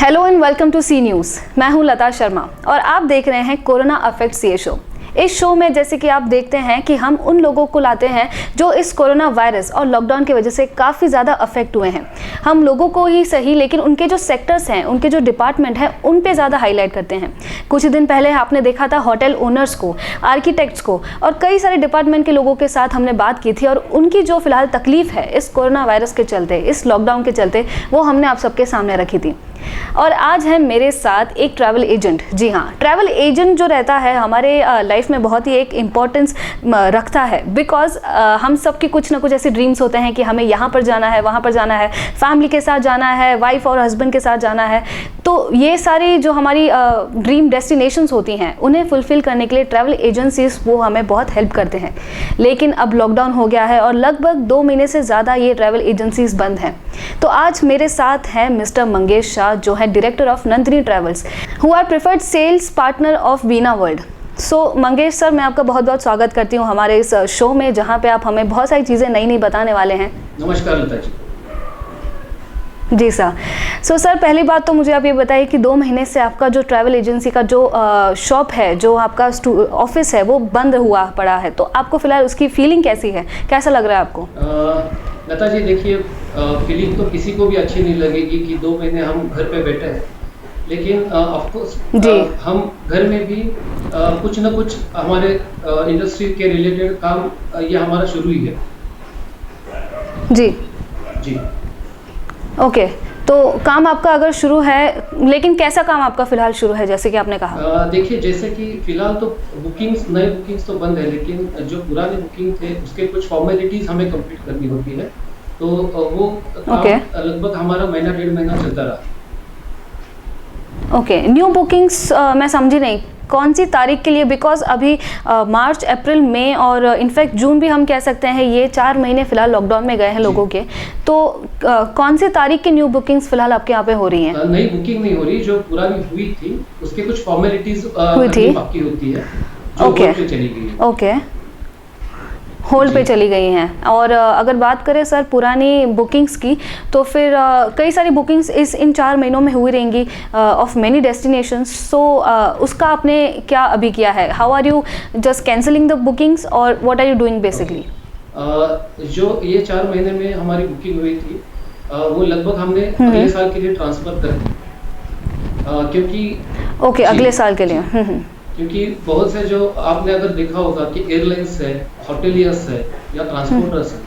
Hello and welcome to C news. मैं हूं लता शर्मा और आप देख रहे हैं कोरोना अफेक्ट्स ये शो। इस शो में जैसे कि आप देखते हैं कि हम उन लोगों को लाते हैं जो इस कोरोना वायरस और लॉकडाउन की वजह से काफ़ी ज़्यादा अफेक्ट हुए हैं। हम लोगों को ही सही लेकिन उनके जो सेक्टर्स हैं, उनके जो डिपार्टमेंट हैं, उन पे ज़्यादा हाईलाइट करते हैं। कुछ दिन पहले आपने देखा था होटल ओनर्स को, आर्किटेक्ट्स को और कई सारे डिपार्टमेंट के लोगों के साथ हमने बात की थी और उनकी जो फिलहाल तकलीफ है इस कोरोना वायरस के चलते, इस लॉकडाउन के चलते, वो हमने आप सबके सामने रखी थी। और आज है मेरे साथ एक ट्रैवल एजेंट। जी हाँ, ट्रैवल एजेंट जो रहता है हमारे लाइफ में बहुत ही एक इम्पॉर्टेंस रखता है, बिकॉज हम सब की कुछ ना कुछ ऐसे ड्रीम्स होते हैं कि हमें यहाँ पर जाना है, वहाँ पर जाना है, फैमिली के साथ जाना है, वाइफ और हस्बैंड के साथ जाना है। तो ये सारी जो हमारी ड्रीम डेस्टिनेशंस होती हैं उन्हें फुलफिल करने के लिए ट्रैवल एजेंसीज वो हमें बहुत हेल्प करते हैं। लेकिन अब लॉकडाउन हो गया है और लगभग 2 महीने से ज़्यादा ये ट्रैवल एजेंसीज बंद हैं। तो आज मेरे साथ हैं मिस्टर मंगेश शाह जो है director of Nandini travels, who are preferred sales partner of Veena world. So Mangesh sir, मैं आपका बहुत बहुत स्वागत करती हूँ हमारे इस शो में, जहाँ पे आप हमें बहुत सारी चीज़ें नई नई बताने वाले हैं। नमस्कार लता जी। जी सर। सो सर, पहली बात तो मुझे आप ये बताइए कि 2 महीने से आपका जो ट्रैवल एजेंसी का जो शॉप है, जो आपका ऑफिस है, वो बंद हुआ पड़ा है। तो आपको फिलहाल उसकी फीलिंग कैसी है, कैसा लग रहा है आपको? लता जी देखिए, फीलिंग तो किसी को भी अच्छी नहीं लगेगी कि 2 महीने हम घर पे बैठे हैं, लेकिन ऑफ कोर्स हम घर में भी कुछ ना कुछ हमारे इंडस्ट्री के रिलेटेड काम ये हमारा शुरू ही है। जी जी ओके। तो काम आपका अगर शुरू है, लेकिन कैसा काम आपका फिलहाल शुरू है, जैसे कि आपने कहा? देखिए, जैसे कि फिलहाल तो बुकिंग्स, नए बुकिंग्स तो बंद है, लेकिन जो पुराने बुकिंग थे उसके कुछ फॉर्मेलिटीज हमें कंप्लीट करनी होती है। तो वो काम लगभग हमारा महीना 1.5 महीना चलता रहा। ओके, न्यू बुकिंग्स मैं समझी नहीं, कौन सी तारीख के लिए? बिकॉज अभी मार्च, अप्रैल, मई और इनफैक्ट जून भी हम कह सकते हैं, ये 4 महीने फिलहाल लॉकडाउन में गए हैं लोगों के। तो कौन सी तारीख की न्यू बुकिंग्स फिलहाल आपके यहाँ पे हो रही हैं? नई बुकिंग नहीं हो रही, जो पुरानी हुई थी उसके कुछ फॉर्मेलिटीज बाकी होती है, जो होल्ड पे चली गई है। ओके, होल्ड पे चली गई हैं। और अगर बात करें सर पुरानी बुकिंग्स की, तो फिर कई सारी बुकिंग्स इन 4 महीनों में हुई रहेंगी ऑफ मेनी डेस्टिनेशंस। सो उसका आपने क्या अभी किया है? How are you just cancelling the bookings और what are you doing basically? जो ये 4 महीने में हमारी बुकिंग हुई थी, वो लगभग हमने अगले साल के लिए ट्रांसफर कर दी, क्योंकि अगले साल के लिए। क्योंकि बहुत से जो आपने अगर देखा होगा कि एयरलाइंस है, होटेलियर्स है या ट्रांसपोर्टर्स है,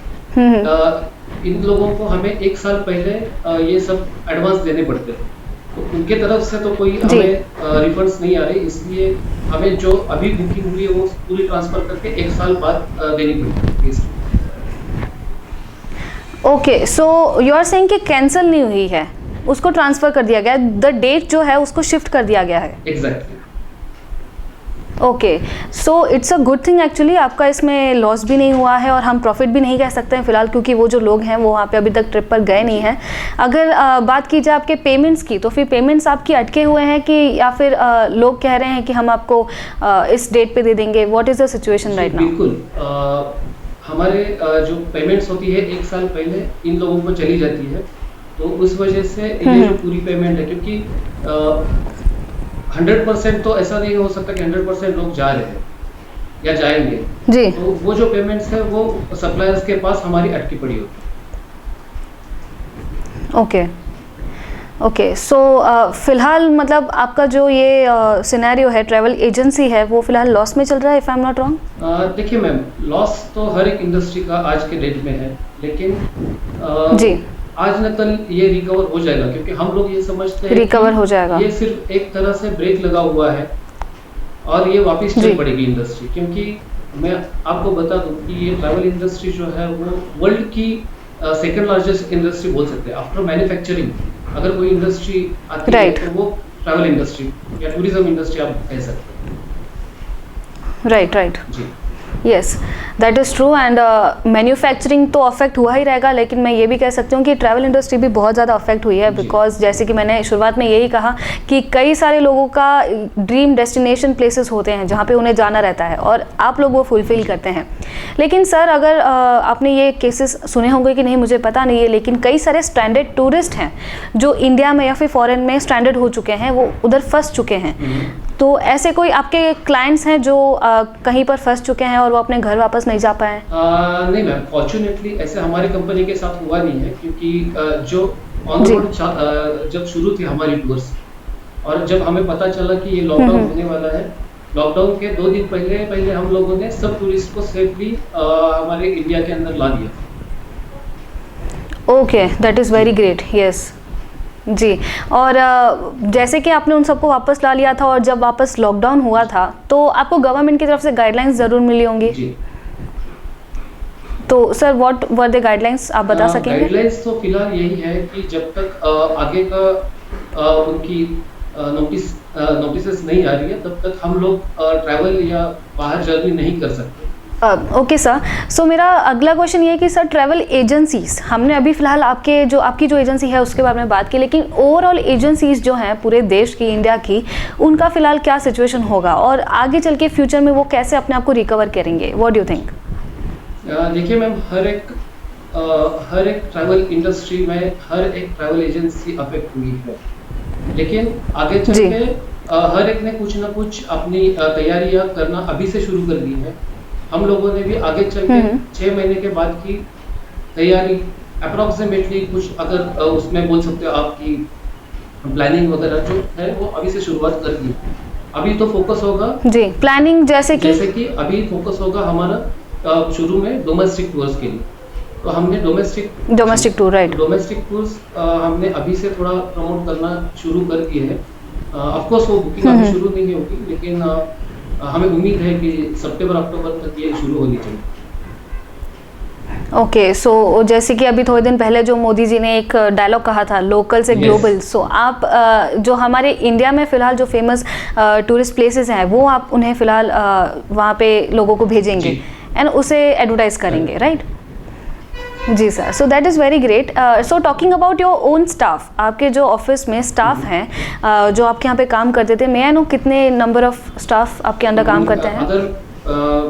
इन लोगों को हमें 1 साल पहले ये सब एडवांस देने पड़ते हैं। तो उनके तरफ से तो कोई हमें रिफंड्स नहीं आ रही, इसलिए हमें जो अभी बुकिंग हुई है वो पूरी ट्रांसफर करके 1 साल बाद देनी पड़ती है। Okay, so you are saying कि कैंसिल नहीं हुई है, उसको ट्रांसफर कर दिया गया, द डेट जो है उसको शिफ्ट कर दिया गया है। Exactly. Okay, so it's a good thing actually. आपका इसमें लॉस भी नहीं हुआ है और हम प्रॉफिट भी नहीं कह सकते हैं फिलहाल, क्योंकि वो जो लोग हैं वो वहाँ पे अभी तक ट्रिप पर गए नहीं हैं। अगर बात की जाए आपके पेमेंट्स की, तो फिर पेमेंट्स आपकी अटके हुए हैं कि या फिर लोग कह रहे हैं कि हम आपको इस डेट पे दे देंगे? What is the situation right now? बिल्कुल, हमारे जो पेमेंट्स होती है 1 साल पहले इन लोगों को चली जाती है, तो उस वजह से ये जो पूरी पेमेंट है, क्योंकि 100% तो ऐसा नहीं हो सकता कि 100% लोग जा रहे हैं या जाएंगे जी। तो वो जो पेमेंट्स है वो सप्लायर्स के पास हमारी अटकी पड़ी होती है। ओके, सो फिलहाल मतलब आपका जो ये सिनेरियो है, ट्रैवल एजेंसी है, वो फिलहाल लॉस में चल रहा है, if I am not wrong? देखिए मैम, लॉस तो हर एक इंडस्ट्री का आज के डेट में है, लेकिन जी आज न कल ये रिकवर हो जाएगा, क्योंकि हम लोग ये समझते हैं रिकवर हो जाएगा। ये सिर्फ एक तरह से ब्रेक लगा हुआ है और ये वापस चल पड़ेगी इंडस्ट्री। क्योंकि मैं आपको बता दूं कि ये ट्रैवल इंडस्ट्री जो है वो वर्ल्ड की सेकंड लार्जेस्ट इंडस्ट्री बोल सकते हैं आफ्टर मैन्युफैक्चरिंग। अगर कोई इंडस्ट्री आती है तो वो ट्रैवल इंडस्ट्री या टूरिज्म इंडस्ट्री आप कह सकते हैं। Right ji. Yes, that is true. And manufacturing तो अफेक्ट हुआ ही रहेगा, लेकिन मैं ये भी कह सकती हूँ कि ट्रैवल इंडस्ट्री भी बहुत ज़्यादा अफेक्ट हुई है, बिकॉज जैसे कि मैंने शुरुआत में यही कहा कि कई सारे लोगों का ड्रीम डेस्टिनेशन प्लेसेस होते हैं जहाँ पे उन्हें जाना रहता है और आप लोग वो फुलफिल करते हैं। लेकिन सर, अगर आपने ये केसेस सुने होंगे कि नहीं मुझे पता नहीं है, लेकिन कई सारे स्ट्रैंडेड टूरिस्ट हैं जो इंडिया में या फिर फॉरेन में स्ट्रैंडेड हो चुके हैं, वो उधर फंस चुके हैं। तो ऐसे कोई आपके क्लाइंट्स हैं जो कहीं पर फंस चुके हैं और वो अपने घर वापस नहीं जा पाए? नहीं मैम, फॉर्चुनेटली ऐसे हमारी कंपनी के साथ हुआ नहीं है, क्योंकि जो ऑन द रोड जब शुरू थी हमारी टूर्स और जब हमें पता चला कि ये लॉकडाउन होने वाला है, लॉकडाउन के 2 दिन पहले हम लोगों ने सब टूरिस्ट को सेफली हमारे इंडिया के अंदर ला दिया। Okay, that is very great. Yes जी। और जैसे कि आपने उन सबको वापस ला लिया था और जब वापस लॉकडाउन हुआ था तो आपको गवर्नमेंट की तरफ से गाइडलाइंस ज़रूर मिली होंगी। जी। तो sir, what were the guidelines, आप बता सकेंगे? गाइडलाइंस तो फिलहाल यही है कि जब तक आगे का उनकी नोटिसेस नहीं आ रही है, तब तक हम लोग ट्रैवल या बाहर जर्नी नहीं कर सकते। ओके सर, सो मेरा अगला क्वेश्चन ये है कि सर, ट्रैवल एजेंसीज, हमने अभी फिलहाल आपकी जो एजेंसी है उसके बारे में बात की, लेकिन ओवरऑल एजेंसीज जो हैं पूरे देश की, इंडिया की, उनका फिलहाल क्या सिचुएशन होगा और आगे चल के फ्यूचर में वो कैसे अपने आप को रिकवर करेंगे? What do you think? देखिए मैम, हर एक ट्रैवल इंडस्ट्री में हर एक ट्रैवल एजेंसी अफेक्ट हुई है, लेकिन आगे चल के हर एक ने कुछ ना कुछ अपनी तैयारियां करना अभी से शुरू कर दी है। हम लोगों ने भी आगे चल के 6 महीने के बाद की तैयारी अप्रोक्सीमेटली कुछ अगर उसमें बोल सकते हो आपकी प्लानिंग वगैरह जो है वो अभी से शुरुआत कर दी। अभी तो फोकस होगा जी, प्लानिंग जैसे कि अभी फोकस होगा हमारा शुरू में डोमेस्टिक टूर्स के लिए। तो हमने domestic tour, right, domestic tours हमने अभी से थोड़ा प्रमोट करना शुरू कर दिए है। ऑफ कोर्स वो बुकिंग अभी शुरू नहीं होगी, लेकिन हमें उम्मीद है कि सितंबर-अक्टूबर तक ये शुरू होनी चाहिए। ओके, सो जैसे कि अभी थोड़े दिन पहले जो मोदी जी ने एक डायलॉग कहा था, लोकल से ग्लोबल, सो आप जो हमारे इंडिया में फ़िलहाल जो फेमस टूरिस्ट प्लेसेस हैं वो आप उन्हें फ़िलहाल वहाँ पे लोगों को भेजेंगे एंड उसे एडवर्टाइज करेंगे, right? Ji sir, so that is very great. So talking about your own staff, आपके जो ऑफिस में स्टाफ हैं जो आपके यहाँ पे काम करते थे, मैं नो कितने नंबर ऑफ स्टाफ आपके अंदर काम करते हैं? अगर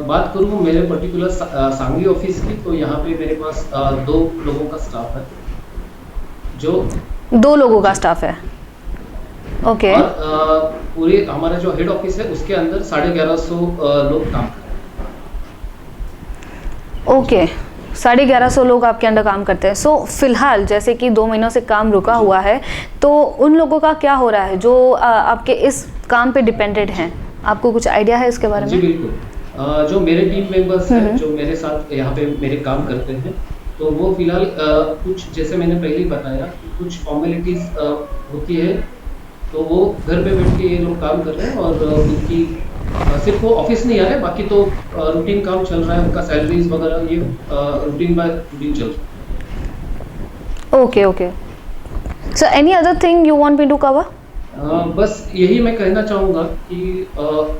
बात करूँ मेरे पर्टिकुलर सांगली ऑफिस की, तो यहाँ पे मेरे पास 2 लोगों का स्टाफ है। जो 2 लोगों का स्टाफ है, ओके। और पूरे हमारा जो हेड ऑफिस है उसके अंदर 1150 लोग काम करते हैं। ओके, 1150 लोग आपके अंडर काम करते हैं। सो फिलहाल जैसे कि 2 महीनों से काम रुका हुआ है, तो उन लोगों का क्या हो रहा है जो आपके इस काम पे डिपेंडेंट हैं? आपको कुछ आइडिया है इसके बारे में? जी बिल्कुल, जो मेरे टीम मेंबर्स हैं जो मेरे साथ यहाँ पे मेरे काम करते हैं, तो वो फिलहाल कुछ, जैसे मैंने पहले ही बताया, कुछ फॉर्मेलिटीज होती है, तो वो घर पे बैठ के ये लोग काम कर रहे हैं और उनकी सिर्फ वो ऑफिस नहीं आ रहे, बाकी तो रूटीन काम चल रहा है, उनका सैलरीज वगैरह ये रूटीन बाय रूटीन चल रहा है। Okay okay, so any other thing you want me to cover? बस यही मैं कहना चाहूँगा कि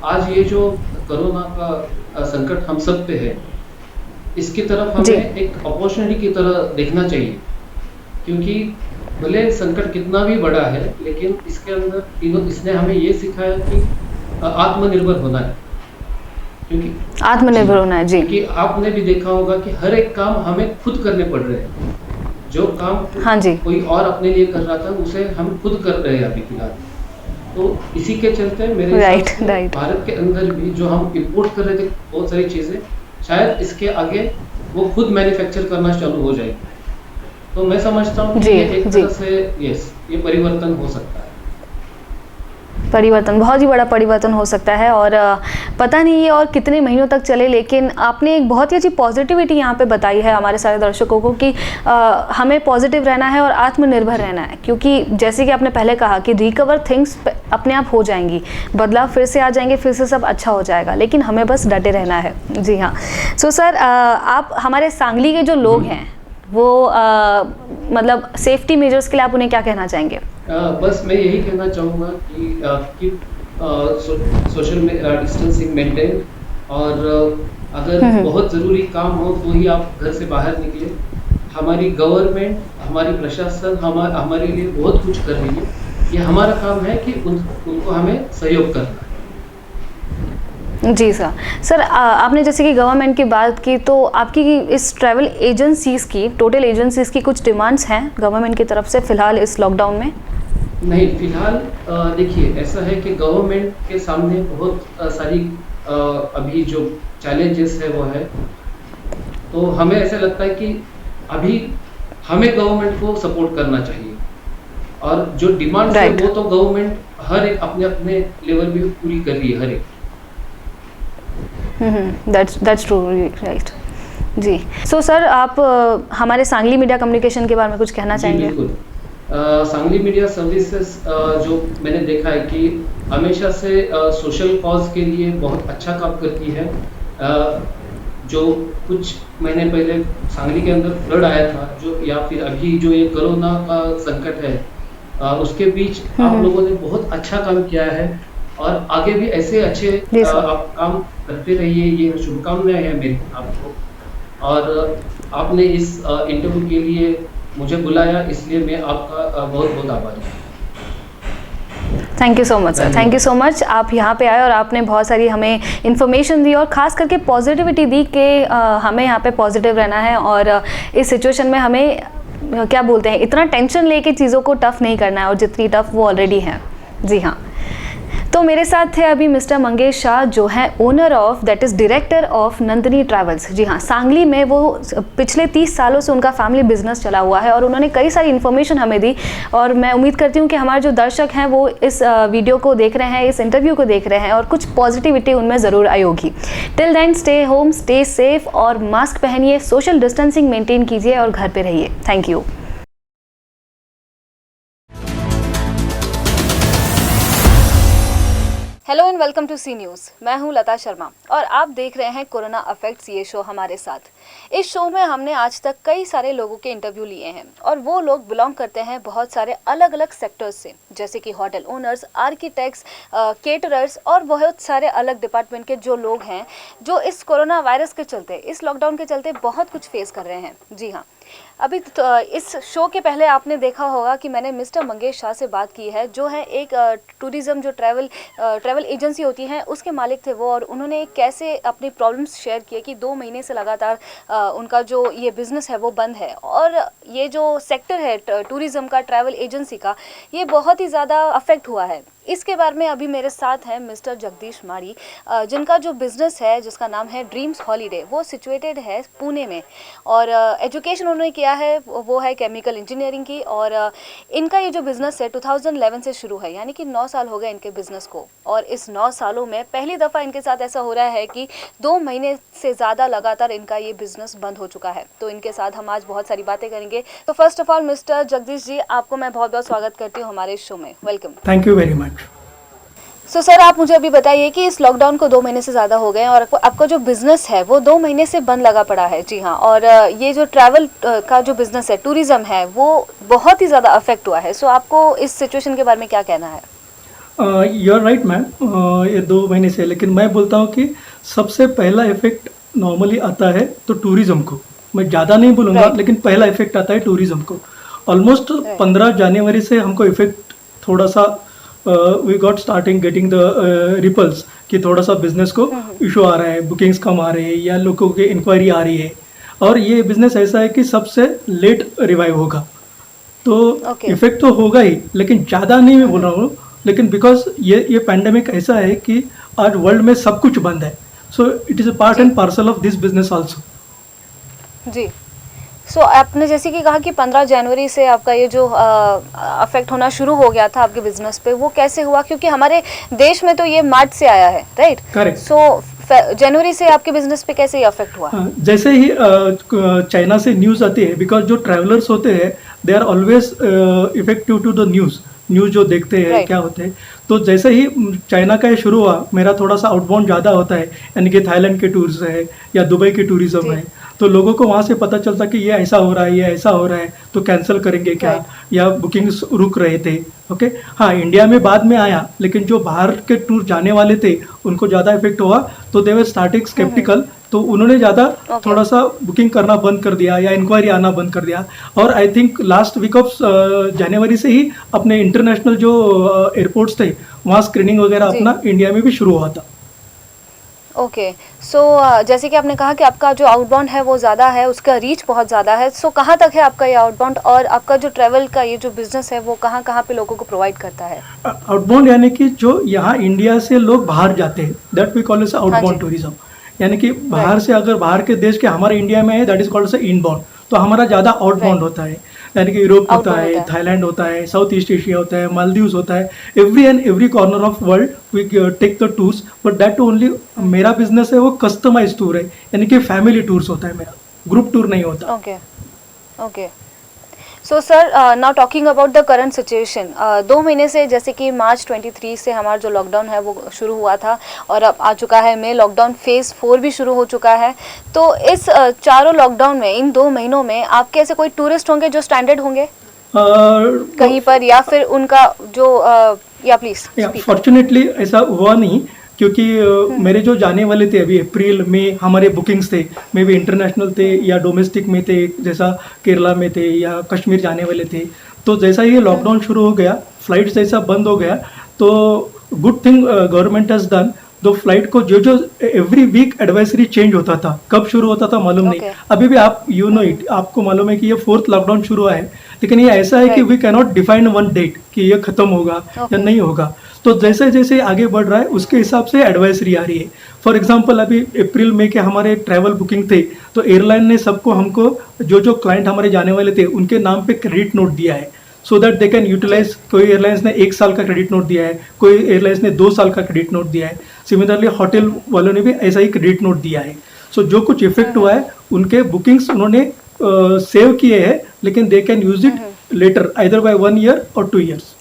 आज ये जो कोरोना का संकट हम सब पे है, इसकी तरफ हमें एक अपॉर्चुनिटी की तरह देखना चाहिए, क्योंकि भले संकट कितना भी बड़ा है, लेकिन इसके अंदर इसने हमें ये सिखाया कि आत्मनिर्भर होना है। क्योंकि आत्मनिर्भर होना है, जी। क्योंकि आपने भी देखा होगा कि हर एक काम हमें खुद करने पड़ रहे हैं। जो काम हाँ जी, कोई और अपने लिए कर रहा था, उसे हम खुद कर रहे हैं अभी फिलहाल। तो इसी के चलते मेरे भारत के अंदर भी जो हम इंपोर्ट कर रहे थे बहुत सारी चीजें, शायद इसके आगे वो खुद मैन्युफैक्चर करना चालू हो जाएगी। तो मैं समझता हूँ कि ये एक तरह से ये परिवर्तन हो सकता है। परिवर्तन, बहुत ही बड़ा परिवर्तन हो सकता है, और पता नहीं ये और कितने महीनों तक चले, लेकिन आपने एक बहुत ही अच्छी पॉजिटिविटी यहाँ पे बताई है हमारे सारे दर्शकों को कि हमें पॉजिटिव रहना है और आत्मनिर्भर रहना है, क्योंकि जैसे कि आपने पहले कहा कि रिकवर थिंग्स अपने आप हो जाएंगी, बदलाव फिर से आ जाएंगे, फिर से सब अच्छा हो जाएगा, लेकिन हमें बस डटे रहना है। जी हाँ। सो सर, आप हमारे सांगली के जो लोग हैं वो मतलब सेफ्टी मेजर्स के लिए आप उन्हें क्या कहना चाहेंगे? बस मैं यही कहना चाहूँगा कि सोशल डिस्टेंसिंग मेंटेन, और अगर बहुत ज़रूरी काम हो तो ही आप घर से बाहर निकले। हमारी गवर्नमेंट, हमारी प्रशासन हमारे लिए बहुत कुछ कर रही है। ये हमारा काम है कि उनको हमें सहयोग करना है। जी सर। सर आपने जैसे कि गवर्नमेंट की बात की, तो आपकी इस ट्रैवल एजेंसीज की, टोटल एजेंसीज की कुछ डिमांड्स हैं गवर्नमेंट की तरफ से फिलहाल इस लॉकडाउन में? नहीं, फिलहाल देखिए ऐसा है कि गवर्नमेंट के सामने बहुत सारी अभी जो चैलेंजेस है वो है। तो हमें ऐसा लगता है कि अभी हमें गवर्नमेंट को सपोर्ट करना चाहिए, और जो डिमांड्स है वो तो गवर्नमेंट हर एक अपने अपने लेवल में पूरी कर रही है, हर एक। That's true, right ji. So sir आप हमारे सांगली मीडिया कम्युनिकेशन के बारे में कुछ कहना चाहेंगे? बिल्कुल। सांगली मीडिया सर्विसेज जो मैंने देखा है कि हमेशा से सोशल कॉज के लिए बहुत अच्छा काम करती है। जो कुछ महीने पहले सांगली के अंदर फ्लड आया था, जो या फिर अभी जो ये कोरोना का संकट है, उसके बीच आप लोगों ने बहुत अच्छा काम किया है, और आगे भी ऐसे अच्छे आप काम करते रहिए, ये शुभकामनाएं हैं मेरी आपको। और आपने इस इंटरव्यू के लिए मुझे बुलाया, इसलिए मैं आपका बहुत बहुत आभारी हूँ। Thank you so much sir, thank you so much. आप यहाँ पे आए और आपने बहुत सारी हमें इन्फॉर्मेशन दी और ख़ास करके पॉजिटिविटी दी कि हमें यहाँ पे पॉजिटिव रहना है, और इस सिचुएशन में हमें क्या बोलते हैं, इतना टेंशन लेके चीज़ों को टफ़ नहीं करना है, और जितनी टफ़ वो ऑलरेडी है। जी हाँ। तो मेरे साथ थे अभी मिस्टर मंगेश शाह, जो है owner of, that is director of Nandini travels. जी हाँ, सांगली में वो पिछले 30 सालों से उनका फैमिली बिजनेस चला हुआ है, और उन्होंने कई सारी इन्फॉर्मेशन हमें दी, और मैं उम्मीद करती हूँ कि हमारे जो दर्शक हैं वो इस वीडियो को देख रहे हैं, इस इंटरव्यू को देख रहे हैं, और कुछ पॉजिटिविटी उनमें ज़रूर आई होगी। Till then stay home, stay safe, और मास्क पहनिए, सोशल डिस्टेंसिंग मेंटेन कीजिए, और घर पर रहिए। Thank you. Hello and welcome to C news. मैं हूं लता शर्मा, और आप देख रहे हैं कोरोना अफेक्ट्स ये शो हमारे साथ। इस शो में हमने आज तक कई सारे लोगों के इंटरव्यू लिए हैं, और वो लोग बिलोंग करते हैं बहुत सारे अलग अलग सेक्टर्स से, जैसे कि होटल ओनर्स, आर्किटेक्ट्स, केटरर्स, और बहुत सारे अलग डिपार्टमेंट के जो लोग हैं, जो इस कोरोना वायरस के चलते, इस लॉकडाउन के चलते बहुत कुछ फेस कर रहे हैं। जी हाँ, अभी तो इस शो के पहले आपने देखा होगा कि मैंने मिस्टर मंगेश शाह से बात की है, जो है एक टूरिज़्म, जो ट्रैवल एजेंसी होती है, उसके मालिक थे वो, और उन्होंने कैसे अपनी प्रॉब्लम्स शेयर किए कि 2 महीने से लगातार उनका जो ये बिज़नेस है वो बंद है, और ये जो सेक्टर है टूरिज़्म का, ट्रैवल एजेंसी का, ये बहुत ही ज़्यादा अफेक्ट हुआ है। इसके बारे में अभी मेरे साथ हैं मिस्टर जगदीश माड़ी, जिनका जो बिज़नेस है, जिसका नाम है ड्रीम्स हॉलीडे, वो सिचुएटेड है पुणे में, और एजुकेशन उन्होंने किया है वो है केमिकल इंजीनियरिंग की, और इनका ये जो बिज़नेस है 2011 से शुरू है, यानी कि 9 साल हो गए इनके बिज़नेस को, और इस 9 सालों में पहली दफ़ा इनके साथ ऐसा हो रहा है कि 2 महीने से ज़्यादा लगातार इनका ये बिज़नेस बंद हो चुका है। तो इनके साथ हम आज बहुत सारी बातें करेंगे। तो first of all mister Jagdish ji, आपको मैं बहुत बहुत स्वागत करती हूँ हमारे शो में। Welcome. Thank you very much. So sir, आप मुझे अभी बताइए कि इस लॉकडाउन को 2 महीने से ज़्यादा हो गए हैं, और आपका जो बिज़नेस है वो 2 महीने से बंद लगा पड़ा है। जी हाँ, और ये जो ट्रैवल का जो बिज़नेस है, टूरिज़्म है, वो बहुत ही ज़्यादा अफेक्ट हुआ है। सो आपको इस सिचुएशन के बारे में क्या कहना है? यू आर राइट मैम, ये 2 महीने से, लेकिन मैं बोलता हूँ कि सबसे पहला इफेक्ट नॉर्मली आता है तो टूरिज़्म को। मैं ज़्यादा नहीं बोलूँगा, लेकिन पहला इफेक्ट आता है टूरिज़्म को। ऑलमोस्ट 15 जनवरी से हमको इफेक्ट थोड़ा सा we got starting getting the ripples कि थोड़ा सा बिजनेस को इशू आ रहा है, बुकिंग्स कम आ रहे हैं, या लोगों की इंक्वायरी आ रही है, और ये बिजनेस ऐसा है कि सबसे लेट रिवाइव होगा, तो इफेक्ट तो होगा ही, लेकिन ज़्यादा नहीं मैं बोल रहा हूँ। लेकिन बिकॉज ये पैंडेमिक ऐसा है कि आज वर्ल्ड में सब कुछ बंद है, so it is a part and parcel of this business also. जी, सो आपने जैसे कि कहा कि 15 जनवरी से आपका ये जो अफेक्ट होना शुरू हो गया था आपके बिजनेस पे, वो कैसे हुआ? क्योंकि हमारे देश में तो ये मार्च से आया है, राइट? करेक्ट। सो जनवरी से आपके बिजनेस पे कैसे ये अफेक्ट हुआ? जैसे ही चाइना से न्यूज़ आती है, बिकॉज जो ट्रैवलर्स होते हैं they are always effective to the news जो देखते हैं क्या होते हैं। तो जैसे ही चाइना का ये शुरू हुआ, मेरा थोड़ा सा आउटबाउंड ज़्यादा होता है, यानी कि थाईलैंड के टूर्स है या दुबई के टूरिज्म है, तो लोगों को वहाँ से पता चलता कि ये ऐसा हो रहा है, ये ऐसा हो रहा है, तो कैंसिल करेंगे क्या, या बुकिंग्स रुक रहे थे। ओके, हाँ, इंडिया में बाद में आया, लेकिन जो बाहर के टूर जाने वाले थे उनको ज़्यादा इफेक्ट हुआ, तो दे वर स्टार्टिंग स्केप्टिकल तो उन्होंने ज़्यादा थोड़ा सा बुकिंग करना बंद कर दिया या इंक्वायरी आना बंद कर दिया। और I think last week of January से ही अपने इंटरनेशनल जो एयरपोर्ट्स थे वहाँ स्क्रीनिंग वगैरह जी। अपना इंडिया में भी शुरू हुआ था। ओके, सो जैसे कि आपने कहा कि आपका जो आउटबाउंड है वो ज़्यादा है, उसका रीच बहुत ज़्यादा है। सो कहाँ तक है आपका ये आउटबाउंड, और आपका जो ट्रैवल का ये जो बिजनेस है वो कहाँ कहाँ पे लोगों को प्रोवाइड करता है? आउटबाउंड यानी कि जो यहाँ इंडिया से लोग बाहर जाते हैं, दैट वी कॉल एज हाँ आउटबाउंड जी। टूरिज्म। यानी कि बाहर से अगर बाहर के देश के हमारे इंडिया में है, that is called as inbound. तो हमारा ज़्यादा आउटबाउंड Right. होता है, यानी कि यूरोप होता Outbound है, होता है। थाईलैंड होता है, साउथ ईस्ट एशिया होता है, मालदीव्स होता है, every and every corner of world we take the tours. But that only मेरा बिजनेस है वो कस्टमाइज टूर है, यानी कि फैमिली टूर्स होता है मेरा, ग्रुप टूर नहीं होता। Okay okay. So sir, now talking about the current situation, 2 महीने से जैसे कि मार्च 23 से हमारा जो लॉकडाउन है वो शुरू हुआ था, और अब आ चुका है मई, लॉकडाउन फेज़ 4 भी शुरू हो चुका है। तो इस चारों लॉकडाउन में, इन 2 महीनों में आपके ऐसे कोई टूरिस्ट होंगे जो स्टैंडर्ड होंगे कहीं पर, या फिर उनका जो या प्लीज फॉर्चुनेटली ऐसा हुआ नहीं, क्योंकि मेरे जो जाने वाले थे अभी अप्रैल में हमारे बुकिंग्स थे, मे भी इंटरनेशनल थे या डोमेस्टिक में थे, जैसा केरला में थे या कश्मीर जाने वाले थे। तो जैसा ये लॉकडाउन शुरू हो गया, फ्लाइट जैसा बंद हो गया, तो good thing government has done. दो फ्लाइट को जो जो एवरी वीक एडवाइजरी चेंज होता था, कब शुरू होता था मालूम नहीं। Okay. अभी भी आप यू नो इट, आपको मालूम है कि ये 4th लॉकडाउन शुरू हुआ है, लेकिन ये ऐसा है कि Right. We cannot define one date कि ये खत्म होगा या Okay. नहीं होगा। तो जैसे जैसे आगे बढ़ रहा है उसके हिसाब से एडवाइजरी आ रही है। फॉर एग्जांपल अभी अप्रैल में के हमारे ट्रैवल बुकिंग थे, तो एयरलाइन ने सबको हमको जो जो क्लाइंट हमारे जाने वाले थे उनके नाम पे क्रेडिट नोट दिया है, so that they can utilize. कोई एयरलाइंस ने 1 साल का क्रेडिट नोट दिया है, कोई एयरलाइंस ने 2 साल का क्रेडिट नोट दिया है। सिमिलरली होटल वालों ने भी ऐसा ही क्रेडिट नोट दिया है। सो जो कुछ इफेक्ट हुआ है उनके बुकिंग्स उन्होंने सेव किए हैं, लेकिन they can use it later either by 1 year और 2 years.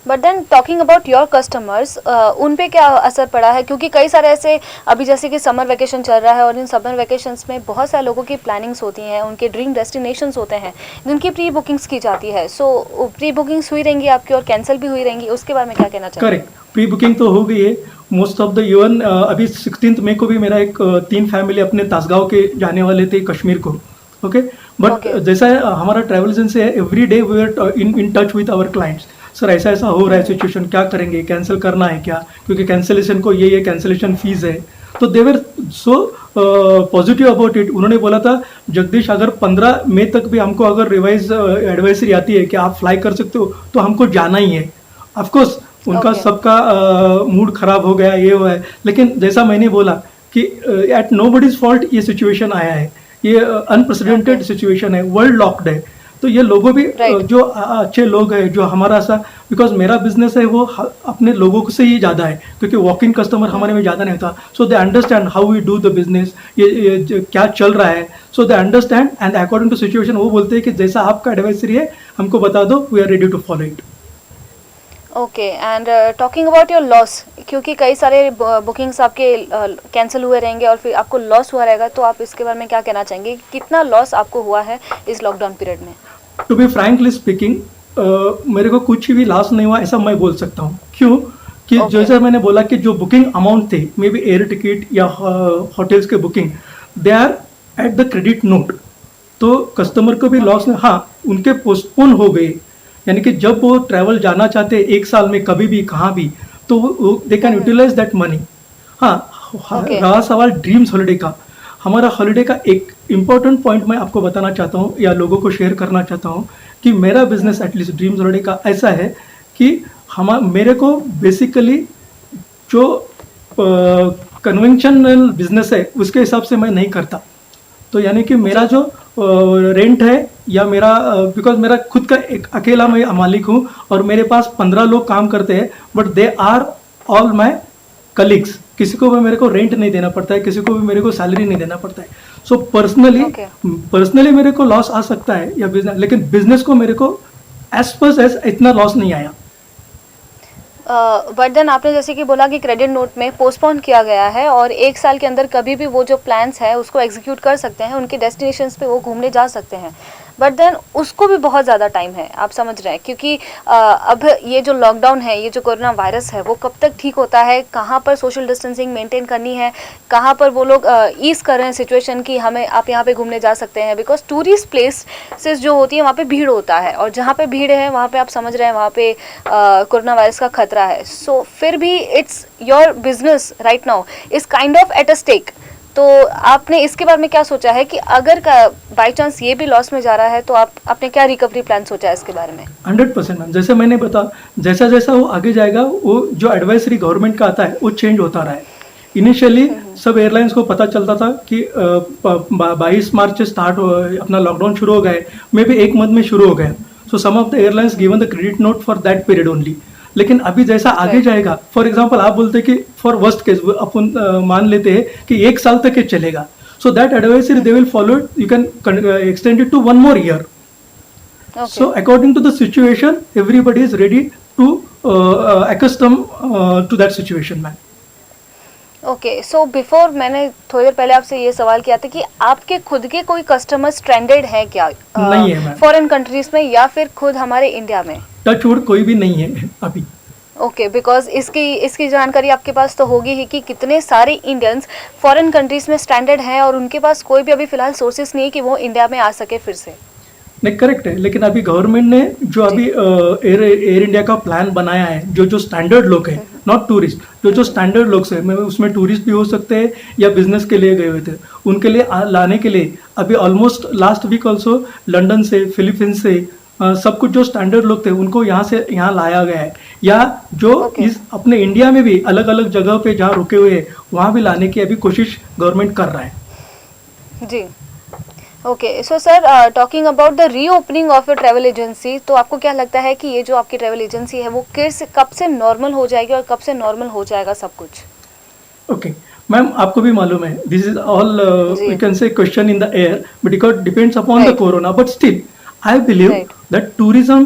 But then talking about your customers, उन पे क्या असर पड़ा है? क्योंकि कई सारे ऐसे, अभी जैसे कि समर वेकेशन चल रहा है, और इन समर वेकेशंस में बहुत सारे लोगों की प्लानिंग्स होती हैं, उनके ड्रीम डेस्टिनेशंस होते हैं जिनकी प्री बुकिंग्स की जाती है। सो प्री बुकिंग्स हुई रहेंगी आपकी और कैंसिल भी हुई रहेंगी, उसके बारे में क्या कहना चाहिए? करेक्ट, प्री बुकिंग तो हो गई है मोस्ट ऑफ द इवन। अभी 16 मई को भी मेरा एक 3 फैमिली अपने तासगांव के जाने वाले थे कश्मीर को। Okay, but Okay. जैसा हमारा ट्रैवल एजेंसी है, every day we are in touch with our clients. Sir ऐसा ऐसा हो रहा है सिचुएशन, क्या करेंगे, कैंसिल करना है क्या, क्योंकि कैंसिलेशन को ये कैंसिलेशन फीस है। तो दे वर सो पॉजिटिव अबाउट इट। उन्होंने बोला था, जगदीश अगर 15 मई तक भी हमको अगर रिवाइज एडवाइजरी आती है कि आप फ्लाई कर सकते हो, तो हमको जाना ही है। ऑफकोर्स उनका Okay. सबका मूड खराब हो गया, ये हुआ है, लेकिन जैसा मैंने बोला कि एट नोबडीज फॉल्ट ये सिचुएशन आया है, ये अनप्रेसिडेंटेड Okay. सिचुएशन है, वर्ल्ड लॉक्ड है। तो ये लोगों भी Right. जो अच्छे लोग हैं, जो हमारा सा, बिकॉज मेरा बिजनेस है वो अपने लोगों से ही ज़्यादा है, क्योंकि वॉक इन कस्टमर हमारे में ज़्यादा नहीं होता। So they understand how we do the business, ये क्या चल रहा है। So they understand and according to situation वो बोलते हैं कि जैसा आपका एडवाइजरी है हमको बता दो, we are ready to follow it. Okay, and talking about your loss, क्योंकि कई सारे बुकिंग्स आपके कैंसिल हुए रहेंगे और फिर आपको लॉस हुआ रहेगा, तो आप इसके बारे में क्या कहना चाहेंगे? कितना लॉस आपको हुआ है इस लॉकडाउन पीरियड में? टू बी फ्रैंकली स्पीकिंग, मेरे को कुछ भी लॉस नहीं हुआ ऐसा मैं बोल सकता हूँ। क्यों कि Okay. जैसे मैंने बोला कि जो बुकिंग अमाउंट थे, मे बी एयर टिकट या होटल्स के booking, they are at the credit note. तो कस्टमर को भी लॉस नहीं, हाँ उनके पोस्टपोन हो गए, यानी कि जब वो ट्रैवल जाना चाहते हैं 1 साल में कभी भी कहाँ भी, तो they can utilize that money. हाँ, Okay. रहा सवाल ड्रीम्स हॉलिडे का, हमारा हॉलिडे का एक इम्पॉर्टेंट पॉइंट मैं आपको बताना चाहता हूँ या लोगों को शेयर करना चाहता हूँ कि मेरा बिजनेस एटलीस्ट ड्रीम्स हॉलिडे का ऐसा है कि मेरे को बेसिकली जो कन्वेंशनल बिजनेस है उसके हिसाब से मैं नहीं करता। तो यानी कि मेरा जो रेंट है या मेरा, बिकॉज मेरा खुद का एक अकेला मैं मालिक हूँ और मेरे पास 15 लोग काम करते हैं, but they are all my colleagues. किसी को भी मेरे को रेंट नहीं देना पड़ता है, किसी को भी मेरे को सैलरी नहीं देना पड़ता है। सो Okay. पर्सनली मेरे को लॉस आ सकता है या बिजनेस, लेकिन बिजनेस को मेरे को एज इतना लॉस नहीं आया। बट देन आपने जैसे कि बोला कि क्रेडिट नोट में पोस्टपोन किया गया है और 1 साल के अंदर कभी भी वो जो प्लान्स है उसको एग्जीक्यूट कर सकते हैं, उनके डेस्टिनेशंस पे वो घूमने जा सकते हैं। बट देन उसको भी बहुत ज़्यादा टाइम है, आप समझ रहे हैं, क्योंकि अब ये जो लॉकडाउन है, ये जो कोरोना वायरस है, वो कब तक ठीक होता है, कहाँ पर सोशल डिस्टेंसिंग मेंटेन करनी है, कहाँ पर वो लोग ईज कर रहे हैं सिचुएशन की हमें आप यहाँ पे घूमने जा सकते हैं, बिकॉज टूरिस्ट प्लेसेस जो होती है वहाँ पे भीड़ होता है, और जहाँ पे भीड़ है वहाँ पे आप समझ रहे हैं वहाँ पे कोरोना वायरस का खतरा है. सो फिर भी it's your business right now is kind of at a stake. तो आपने इसके बारे में क्या सोचा है कि अगर बाई चांस ये भी लॉस में जा रहा है तो आपने क्या रिकवरी प्लान सोचा है इसके बारे में? 100% मैम, जैसे मैंने बताया, जैसा जैसा वो आगे जाएगा वो जो एडवाइजरी गवर्नमेंट का आता है वो चेंज होता रहा है. इनिशियली सब एयरलाइंस को पता चलता था कि 22 मार्च से स्टार्ट अपना लॉकडाउन शुरू हो गया है, मे बी एक मंथ में शुरू हो गया. So some of the airlines given the credit note for that period only. लेकिन अभी जैसा आगे जाएगा, फॉर एग्जांपल आप बोलते हैं कि फॉर वर्स्ट केस अपन मान लेते हैं कि 1 साल तक ये चलेगा, so that advisory they will follow it, you can extend it to 1 more year. So according to the situation, everybody is ready to accustom to that situation, man. Okay, so before मैंने थोड़ी देर पहले आपसे ये सवाल किया था कि आपके खुद के कोई कस्टमर स्ट्रैंडेड है क्या नहीं है मैम, फॉरेन कंट्रीज में या फिर खुद हमारे इंडिया में? टचवुड कोई भी नहीं है अभी. ओके, बिकॉज इसकी जानकारी आपके पास तो होगी ही कि कितने सारे इंडियंस फॉरेन कंट्रीज में स्टैंडर्ड हैं और उनके पास कोई भी अभी फिलहाल सोर्सेस नहीं है कि वो इंडिया में आ सके फिर से. नहीं, करेक्ट है, लेकिन अभी गवर्नमेंट ने जो अभी एयर इंडिया का प्लान बनाया है, जो स्टैंडर्ड लोग हैं, नॉट टूरिस्ट, जो स्टैंडर्ड लोग हैं, उसमें टूरिस्ट भी हो सकते हैं या बिजनेस के लिए गए हुए थे, उनके लिए लाने के लिए अभी almost last week also London से, फिलीपींस से सब कुछ जो स्टैंडर्ड लोग थे उनको यहाँ लाया गया है, या जो इस अपने इंडिया में भी अलग अलग जगह पे जहाँ रुके हुए हैं वहाँ भी लाने की अभी कोशिश गवर्नमेंट कर रहा है. जी, okay. So sir, talking about the reopening of your travel agency, तो आपको क्या लगता है कि ये जो आपकी ट्रैवल एजेंसी है वो कब से नॉर्मल हो जाएगी और कब से नॉर्मल हो जाएगा सब कुछ? ओके मैम, आपको भी मालूम है, this is all we can say question in the air, but it depends upon the corona, but still I believe that tourism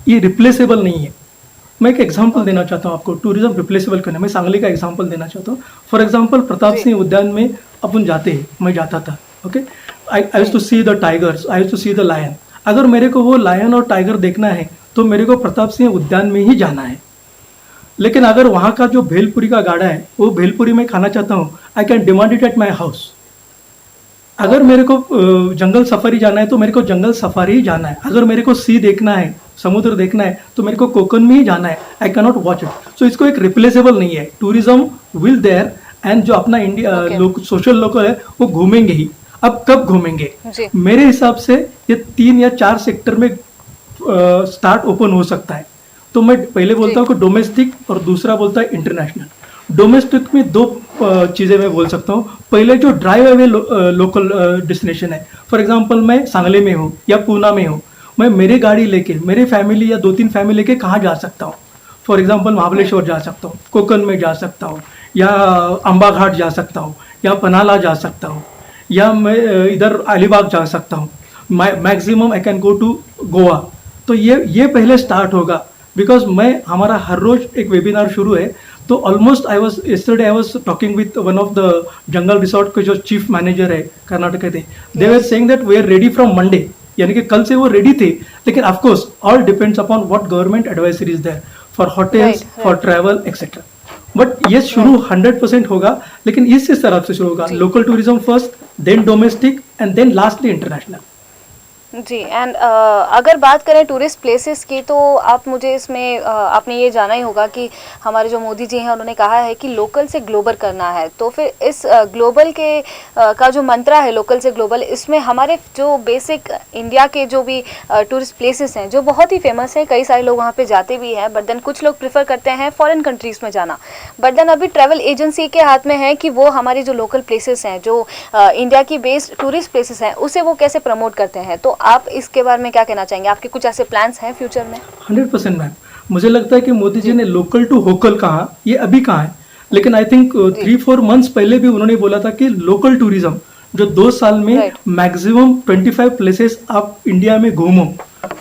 ये रिप्लेसेबल नहीं है. मैं एक एग्जांपल देना चाहता हूँ आपको, टूरिज्म रिप्लेसेबल करने. मैं सांगली का एग्जांपल देना चाहता हूँ. फॉर एग्जांपल प्रताप सिंह उद्यान में अपन जाते हैं, मैं जाता था. Okay, I used to see the tigers, I used to see the lion. अगर मेरे को वो लायन और टाइगर देखना है तो मेरे को प्रताप सिंह उद्यान में ही जाना है. लेकिन अगर वहाँ का जो भेलपुरी का गाड़ा है वो भेलपुरी में खाना चाहता हूँ, I can demand it at my house. अगर मेरे को जंगल सफारी जाना है तो मेरे को जंगल सफारी ही जाना है. अगर मेरे को सी देखना है, समुद्र देखना है, तो मेरे को कोकन में ही जाना है. I can not watch it. So इसको एक रिप्लेसेबल नहीं है. टूरिज्म विल देयर, एंड जो अपना इंडिया सोशल लोकल है वो घूमेंगे ही. अब कब घूमेंगे? मेरे हिसाब से ये 3 या 4 सेक्टर में स्टार्ट ओपन हो सकता है. तो मैं पहले बोलता हूँ कि डोमेस्टिक और दूसरा बोलता है इंटरनेशनल. डोमेस्टिक में 2 चीज़ें मैं बोल सकता हूँ. पहले जो ड्राइव अवे लोकल डेस्टिनेशन है, फॉर एग्जांपल मैं सांगली में हूँ या पूना में हूँ, मैं मेरी गाड़ी लेके मेरे फैमिली या 2-3 फैमिली लेके कहाँ जा सकता हूँ? फॉर एग्जांपल महाबलेश्वर जा सकता हूँ, कोकन में जा सकता हूँ, या अंबा घाट जा सकता हूँ, या पनाला जा सकता हूँ, या मैं इधर अलीबाग जा सकता हूँ. Maximum I can go to Goa. तो ये पहले स्टार्ट होगा, बिकॉज हमारा हर रोज एक वेबिनार शुरू है. तो almost I was talking with one of the jungle resort के जो चीफ मैनेजर है कर्नाटक के, they were saying that we are ready from Monday, यानी कि कल से वो रेडी थे. लेकिन of course all depends upon what government advisory is there for hotels, for travel etcetera. But ये शुरू 100% होगा, लेकिन इस तरफ से शुरू होगा. Local tourism first, then domestic, and then lastly international. जी, एंड अगर बात करें टूरिस्ट प्लेसेस की, तो आप मुझे इसमें आपने ये जाना ही होगा कि हमारे जो मोदी जी हैं उन्होंने कहा है कि लोकल से ग्लोबल करना है. तो फिर इस ग्लोबल के का जो मंत्रा है लोकल से ग्लोबल, इसमें हमारे जो बेसिक इंडिया के जो भी टूरिस्ट प्लेसेस हैं जो बहुत ही फेमस हैं, कई सारे लोग वहाँ पे जाते भी हैं, बट देन कुछ लोग प्रेफर करते हैं फॉरेन कंट्रीज़ में जाना. बट देन अभी ट्रैवल एजेंसी के हाथ में है कि वो हमारी जो लोकल प्लेसेस हैं, जो इंडिया की बेस्ड टूरिस्ट प्लेसेस हैं, उसे वो कैसे प्रमोट करते हैं. तो आप इसके बारे में क्या कहना चाहेंगे? आपके कुछ ऐसे प्लान्स हैं फ्यूचर में? 100% मैम, मुझे लगता है कि मोदी जी ने लोकल टू होकल कहा, ये अभी कहा है. लेकिन आई थिंक 3-4 मंथ्स पहले भी उन्होंने बोला था कि लोकल टूरिज्म जो 2 साल में मैक्सिमम 25 प्लेसेस आप इंडिया में घूमो.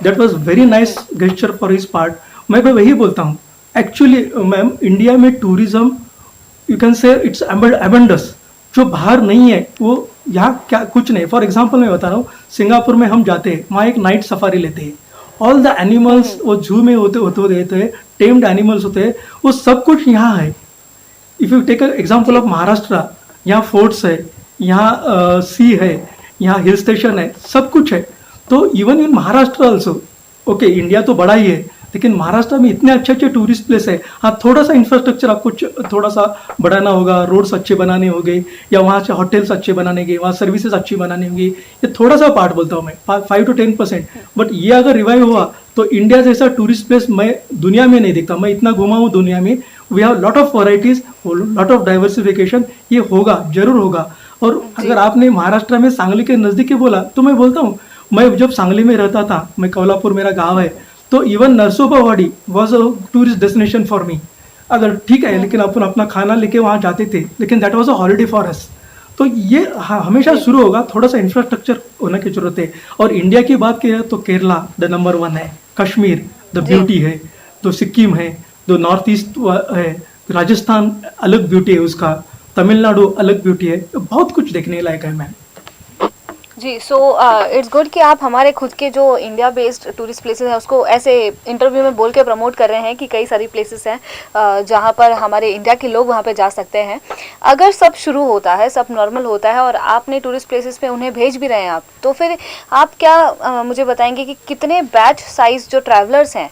That was very nice gesture for his part. मैं वही बोलता हूँ. एक्चुअली मैम, इंडिया में tourism you can say it's abundance. जो बाहर नहीं है वो यहाँ क्या कुछ नहीं। फॉर एग्जाम्पल मैं बता रहा हूँ, सिंगापुर में हम जाते हैं, वहाँ एक नाइट सफारी लेते हैं, ऑल द एनिमल्स वो जू में होते हैं, टेम्ड एनिमल्स होते हैं, वो सब कुछ यहाँ है। If you take example of Maharashtra, यहाँ फोर्ट्स है, यहाँ सी है, यहाँ हिल स्टेशन है, सब कुछ है। तो even in Maharashtra also, okay India तो बड़ा ही है, लेकिन महाराष्ट्र में इतने अच्छे अच्छे टूरिस्ट प्लेस है। हाँ, थोड़ा सा इंफ्रास्ट्रक्चर आपको थोड़ा सा बढ़ाना होगा, रोड्स अच्छे बनाने होंगे, या वहाँ से होटल्स अच्छे बनाने के, वहाँ सर्विसेज अच्छी बनानी होंगी, ये थोड़ा सा पार्ट बोलता हूँ मैं, 5 to 10%। बट ये अगर रिवाइव हुआ तो इंडिया जैसा टूरिस्ट प्लेस मैं दुनिया में नहीं देखता। मैं इतना घुमा हूँ दुनिया में, we have lot of varieties, lot of diversification, ये होगा, जरूर होगा। और अगर आपने महाराष्ट्र में सांगली के नज़दीक बोला तो मैं बोलता हूँ, मैं जब सांगली में रहता था, मैं कोल्हापुर मेरा गांव है, तो even Narsobawadi was a tourist destination for me. अगर ठीक है, लेकिन अपन अपना खाना लेके वहाँ जाते थे, लेकिन that was a holiday for us. तो ये हमेशा शुरू होगा, थोड़ा सा इंफ्रास्ट्रक्चर होने की जरूरत है। और इंडिया की बात करें तो केरला द नंबर 1 है, कश्मीर द ब्यूटी है, तो सिक्किम है, तो नॉर्थ ईस्ट है, राजस्थान अलग ब्यूटी है उसका, तमिलनाडु अलग ब्यूटी है, बहुत कुछ देखने लायक है मैम। जी, सो इट्स गुड कि आप हमारे खुद के जो इंडिया बेस्ड टूरिस्ट प्लेसेस हैं उसको ऐसे इंटरव्यू में बोल के प्रमोट कर रहे हैं कि कई सारी प्लेसेस हैं जहाँ पर हमारे इंडिया के लोग वहाँ पे जा सकते हैं। अगर सब शुरू होता है, सब नॉर्मल होता है और आपने टूरिस्ट प्लेसेस पे उन्हें भेज भी रहे हैं आप, तो फिर आप क्या मुझे बताएंगे कि कितने बैच साइज जो ट्रैवलर्स हैं,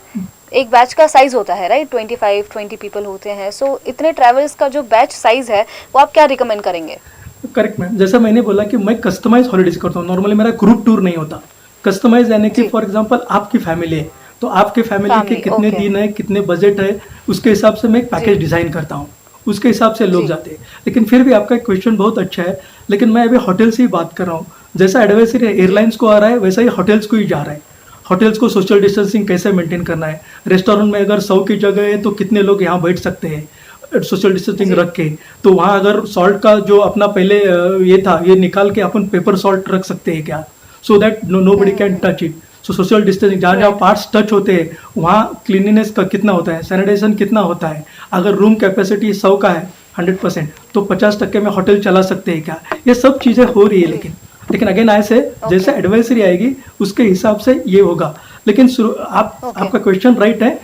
एक बैच का साइज होता है राइट, 20 पीपल होते हैं, सो इतने ट्रैवलर्स का जो बैच साइज है वो आप क्या रिकमेंड करेंगे? करेक्ट मैम, जैसा मैंने बोला कि मैं कस्टमाइज हॉलीडेज करता हूँ, नॉर्मली मेरा ग्रुप टूर नहीं होता। कस्टमाइज यानी कि फॉर एग्जांपल आपकी फैमिली है, तो आपके फैमिली के कितने दिन है, कितने बजट है, उसके हिसाब से मैं एक पैकेज डिजाइन करता हूँ, उसके हिसाब से लोग जाते हैं। लेकिन फिर भी आपका क्वेश्चन बहुत अच्छा है, लेकिन मैं अभी होटल से ही बात कर रहा हूँ। जैसा एडवाइजरी एयरलाइंस को आ रहा है, वैसा ही होटल्स को ही जा रहा है। होटल्स को सोशल डिस्टेंसिंग कैसे मेंटेन करना है, रेस्टोरेंट में अगर 100 की जगह है तो कितने लोग यहाँ बैठ सकते हैं सोशल डिस्टेंसिंग रख के। तो वहाँ अगर सॉल्ट का जो अपना पहले ये था, ये निकाल के अपन पेपर सॉल्ट रख सकते हैं क्या, so that nobody can touch it. So social distancing, जहाँ जहाँ पार्ट्स टच होते हैं वहाँ क्लीनिनेस का कितना होता है, सैनिटाइजेशन कितना होता है। अगर रूम कैपेसिटी 100 का है 100%, तो 50% में होटल चला सकते हैं क्या, ये सब चीज़ें हो रही है। लेकिन अगेन ऐसे जैसे एडवाइजरी आएगी उसके हिसाब से ये होगा। लेकिन आपका क्वेश्चन राइट है,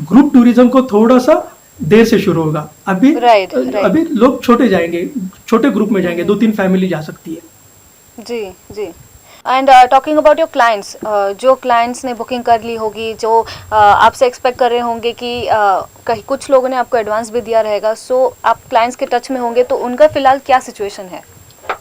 ग्रुप टूरिज्म को थोड़ा सा देर से शुरू होगा। अभी अभी लोग छोटे जाएंगे, छोटे ग्रुप में जाएंगे, 2-3 फैमिली जा सकती है। जी जी। And talking about your clients, जो क्लाइंट्स ने बुकिंग कर ली होगी, जो आपसे एक्सपेक्ट कर रहे होंगे कि कहीं कुछ लोगों ने आपको एडवांस भी दिया रहेगा, सो आप क्लाइंट्स के टच में होंगे, तो उनका फिलहाल क्या सिचुएशन है?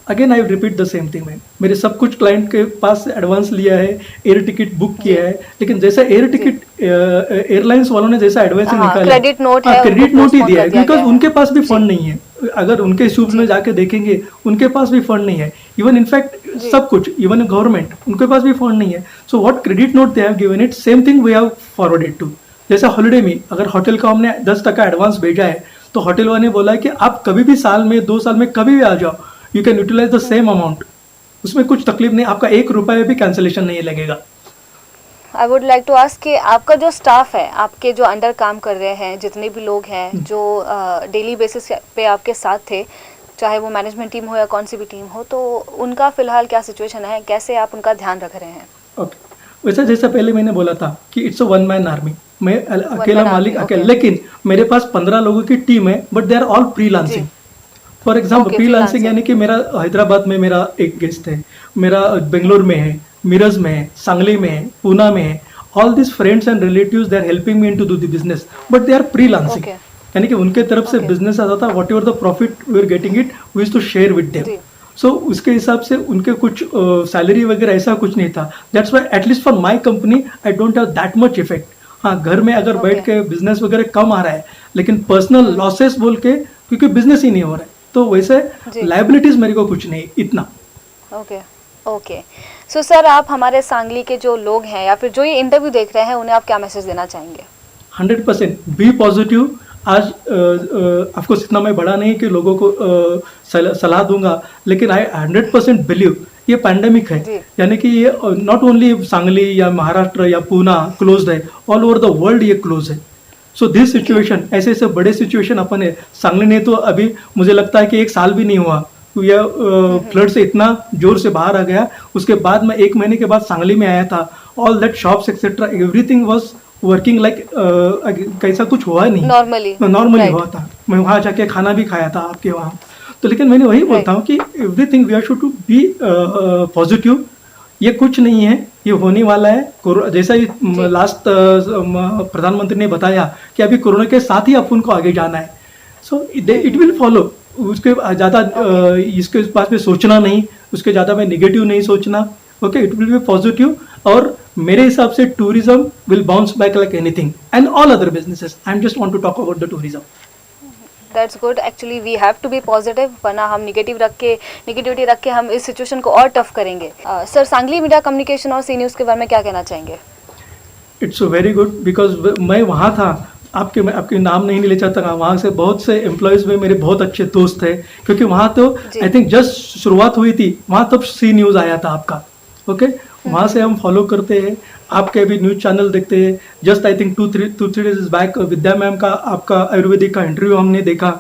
Again I repeat the same thing ma'am, मेरे सब कुछ क्लाइंट के पास एडवांस लिया है, एयर टिकट बुक किया है, लेकिन जैसा एयर टिकट एयरलाइंस वालों ने जैसा एडवांस निकाला, क्रेडिट नोट है, क्रेडिट नोट ही दिया है, बिकॉज उनके पास भी फंड नहीं है। अगर उनके शूज में जाके देखेंगे, उनके पास भी फंड नहीं है। इवन इनफैक्ट सब कुछ, इवन गवर्नमेंट, उनके पास भी फंड नहीं है। So what credit note they have given it, same thing we have forwarded to. जैसा हॉलिडे में अगर होटल का हमने 10% एडवांस भेजा है, तो होटल वाले ने बोला है कि आप कभी भी साल में 2 साल में कभी भी आ जाओ, you can utilize the same amount, उसमें कुछ तकलीफ नहीं, आपका 1 रुपये भी कैंसिलेशन नहीं लगेगा। I would like to ask कि आपका जो स्टाफ है, आपके जो अंडर काम कर रहे हैं, जितने भी लोग हैं जो डेली बेसिस पे आपके साथ थे, चाहे वो मैनेजमेंट टीम हो या कौन सी भी टीम हो, तो उनका फिलहाल क्या सिचुएशन है, कैसे आप उनका ध्यान रख रहे हैं? ओके, वैसा जैसा पहले मैंने बोला था कि इट्स अ 1 मैन आर्मी, मैं अकेला मालिक अकेला, लेकिन मेरे पास 15 लोगों की टीम है, but they are all freelancing. For example freelancing यानी कि मेरा हैदराबाद में मेरा एक गेस्ट है, मेरा बेंगलोर में है, मिरज में है, सांगली में है, पूना में है। All this friends and relatives they are helping me into do the business, but they are freelancing, यानी कि उनके तरफ से बिजनेस आता था, whatever the profit we are getting it we used to share with them. So उसके हिसाब से उनके कुछ सैलरी वगैरह ऐसा कुछ नहीं था। That's why at least for my company I don't have that much effect. हाँ, घर में अगर बैठ के बिजनेस वगैरह कम आ रहा है, लेकिन पर्सनल लॉसेस बोल के, क्योंकि बिजनेस ही नहीं हो रहा है, तो वैसे लाइबिलिटीज मेरे को कुछ नहीं इतना। ओके ओके, सो सर आप हमारे सांगली के जो लोग हैं या फिर जो ये इंटरव्यू देख रहे हैं, उन्हें आप क्या मैसेज देना चाहेंगे? 100% बी पॉजिटिव। आज ऑफकोर्स इतना मैं बड़ा नहीं कि लोगों को सलाह दूंगा, लेकिन आई 100% बिलीव ये पैंडेमिक है, यानी कि ये नॉट ओनली सांगली या महाराष्ट्र या पूना क्लोज्ड है, ऑल ओवर द वर्ल्ड ये क्लोज है। सो दिस सिचुएशन, ऐसे ऐसे बड़े सिचुएशन अपन है, सांगली ने तो अभी मुझे लगता है कि 1 साल भी नहीं हुआ या फ्लड से इतना जोर से बाहर आ गया, उसके बाद मैं 1 महीने के बाद सांगली में आया था, all that shops etcetera everything was working like कैसा कुछ हुआ नहीं, नॉर्मली हुआ था। मैं वहाँ जाके खाना भी खाया था आपके वहाँ। तो लेकिन मैंने वही बोलता हूँ कि everything we are should to be positive, ये कुछ नहीं है, ये होने वाला है। जैसा ही लास्ट प्रधानमंत्री ने बताया कि अभी कोरोना के साथ ही अपन को आगे जाना है, सो इट विल फॉलो। उसके ज़्यादा इसके पास में सोचना नहीं, उसके ज़्यादा में नेगेटिव नहीं सोचना, okay, it will be positive. और मेरे हिसाब से tourism will bounce back like anything and all other businesses. I am just want to talk about the tourism. That's good, actually we have to be positive, वरना हम negativity रख के हम इस सिचुएशन को और टफ करेंगे। सर, सांगली मीडिया कम्युनिकेशन और सी न्यूज़ के बारे में क्या कहना चाहेंगे? इट्स वेरी गुड, बिकॉज मैं वहाँ था, आपके नाम नहीं ले चाहता, वहाँ से बहुत से एम्प्लॉयज़ में मेरे बहुत अच्छे दोस्त हैं, क्योंकि वहाँ तो आई थिंक जस्ट शुरुआत हुई थी, वहाँ तब सी न्यूज़ आया था आपका, ओके। वहाँ से हम फॉलो करते हैं, आपके भी न्यूज़ चैनल देखते हैं। Just I think 2-3 days back Vidya ma'am का आपका आयुर्वेदिक का इंटरव्यू हमने देखा।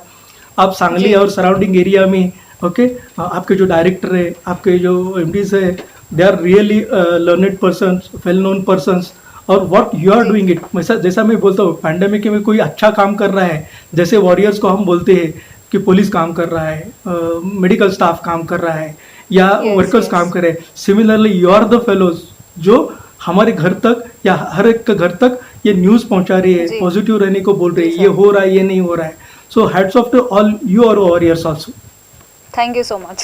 आप सांगली और सराउंडिंग एरिया में, ओके, आपके जो डायरेक्टर है, आपके जो एमडीज है, they are really learned persons, well known persons. और what you are doing it, जैसा मैं बोलता हूँ, पैंडेमिक में कोई अच्छा काम कर रहा है, जैसे वॉरियर्स को हम बोलते हैं कि पुलिस काम कर रहा है, मेडिकल स्टाफ काम कर रहा है, या वर्कर्स काम कर रहे हैं, similarly you are the fellows जो हमारे घर तक या हर एक के घर तक ये न्यूज़ पहुंचा रही है, पॉजिटिव रहने को बोल रही है, ये हो रहा है, ये नहीं हो रहा है। So hats off to all you और warriors also. Thank you so much,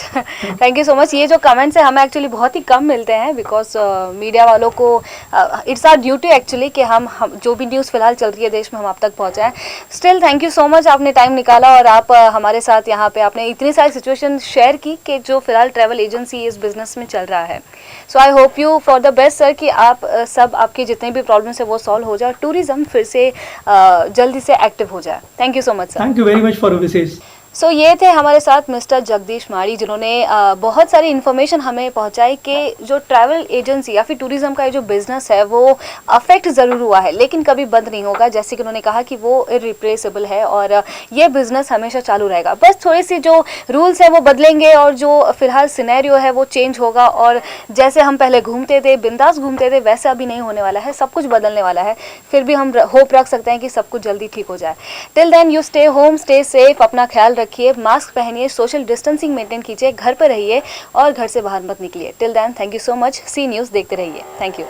thank you so much. ये जो कमेंट्स है हमें एक्चुअली बहुत ही कम मिलते हैं, बिकॉज मीडिया वालों को इट्स आवर ड्यूटी एक्चुअली कि हम जो भी न्यूज़ फिलहाल चल रही है देश में हम आप तक पहुंचाएं। Still thank you so much, आपने टाइम निकाला और आप हमारे साथ यहाँ पे आपने इतनी सारी सिचुएशन शेयर की कि जो फिलहाल ट्रैवल एजेंसी इस बिजनेस में चल रहा है। So I hope you for the best sir, कि आप सब आपके जितने भी प्रॉब्लम्स है वो सॉल्व हो जाए, टूरिज्म फिर से जल्दी से एक्टिव हो जाए। Thank you so much sir. Thank you very much for Vishesh. So ये थे हमारे साथ मिस्टर जगदीश माड़ी, जिन्होंने बहुत सारी इन्फॉर्मेशन हमें पहुंचाई कि जो ट्रैवल एजेंसी या फिर टूरिज्म का ये जो बिजनेस है वो अफेक्ट ज़रूर हुआ है, लेकिन कभी बंद नहीं होगा। जैसे कि उन्होंने कहा कि वो इरिप्लेसेबल है और ये बिजनेस हमेशा चालू रहेगा। बस थोड़ी सी जो रूल्स है वो बदलेंगे और जो फिलहाल सिनेरियो है वो चेंज होगा, और जैसे हम पहले घूमते थे, बिंदास घूमते थे, वैसा अभी नहीं होने वाला है, सब कुछ बदलने वाला है। फिर भी हम होप रख सकते हैं कि सब कुछ जल्दी ठीक हो जाए। Till then you stay home, stay safe, अपना ख्याल रखिए, मास्क पहनिए, सोशल डिस्टेंसिंग मेंटेन कीजिए, घर पर रहिए और घर से बाहर मत निकलिए। Till then thank you so much. C news देखते रहिए। Thank you.